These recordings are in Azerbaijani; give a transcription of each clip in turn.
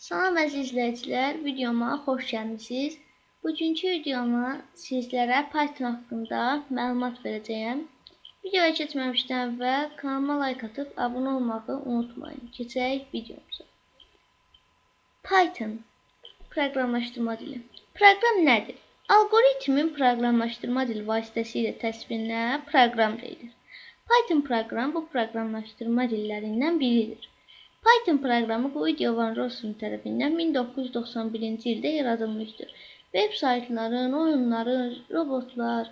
Salam əziz izləyicilər, videoma xoş gəlmisiniz. Bugünkü videoma sizlərə Python haqqında məlumat verəcəyəm. Videoya keçməmişdən əvvəl kanalıma like atıb abunə olmağı unutmayın. Keçək videomuza. Python proqramlaşdırma dili. Proqram nədir? Algoritmin proqramlaşdırma dili vasitəsilə təsvirinə proqram deyilir. Python proqram bu proqramlaşdırma dillərindən biridir. Python proqramı Guido van Rossum tərəfindən 1991-ci ildə yaradılmışdır. Web saytların, oyunların, robotlar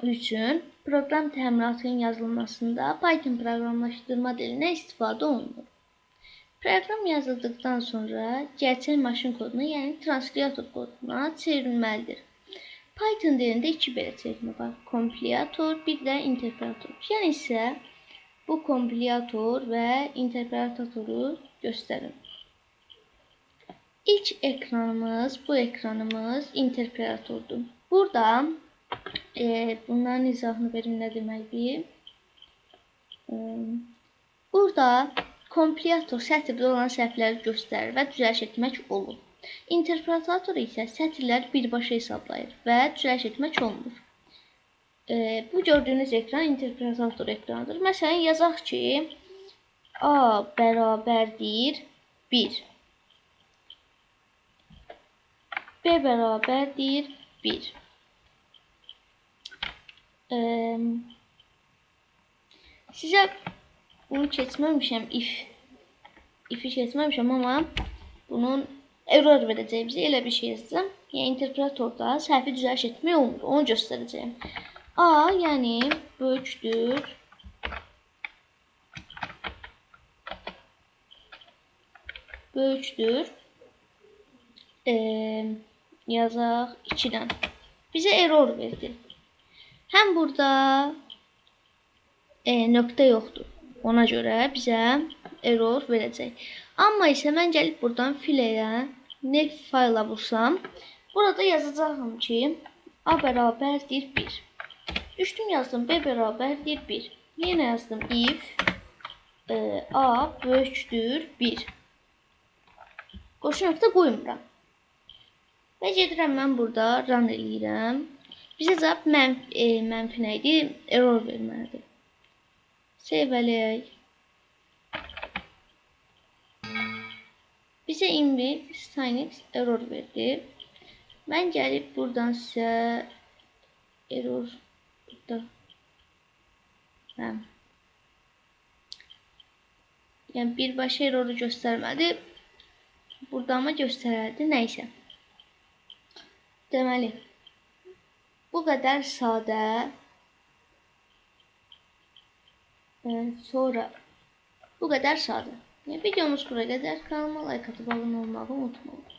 üçün proqram təminatının yazılmasında Python proqramlaşdırma dilinə istifadə olunur. Proqram yazıldıqdan sonra gerçək maşın koduna, yəni translator koduna çevrilməlidir. Python dilində iki belə çevirmə var: kompilator, bir də interpretator. Yəni isə bu kompilator və interpretatoru göstərim. İlk ekranımız, bu ekranımız interpretatordur. Burada bunların izahını verim nə deməkdir. Burada kompilator sətirdə olan səhvləri göstərir və düzəliş etmək olur. Interpretator isə sətirləri birbaşa hesablayır və düzəliş etmək olmur. Bu gördüyünüz ekran interpretator ekranıdır. Məsələn, yazaq ki, A bərabərdir 1. B bərabərdir 1. Sizə bunu keçməmişəm, if-i keçməmişəm, amma bunun error verəcək bizə elə bir şey yazacağım. Yəni, interpretatorda səhvi düzəliş etmək olmur, onu göstərəcəyim. A, yəni böyükdür yazaq 2-dən. Bizə error verdi. Həm burada nöqtə yoxdur. Ona görə bizə error verəcək. Amma isə mən gəlib buradan filə nef fayla vursam, burada yazacağım ki, A bərabərdir 1. Düşdüm, yazdım B bərabərdir 1. Yenə yazdım if A böyükdür 1. Qoşu nöqtə qoymuram. Və gedirəm mən burada run eləyirəm. Bizə cavab mənfi nə idi? Error verməlidir. Save eləyək. Bizə init Syntax error verdi. Mən gəlib buradan sizə error yəni birbaşa erroru göstərmədi. Burada amma göstərərdi. Nəysə. Deməli, bu qədər sadə. Sonra bu qədər sadə. Yəni videomuz bura qədər. Kanalıma like atıb abunə olmağı unutmayın.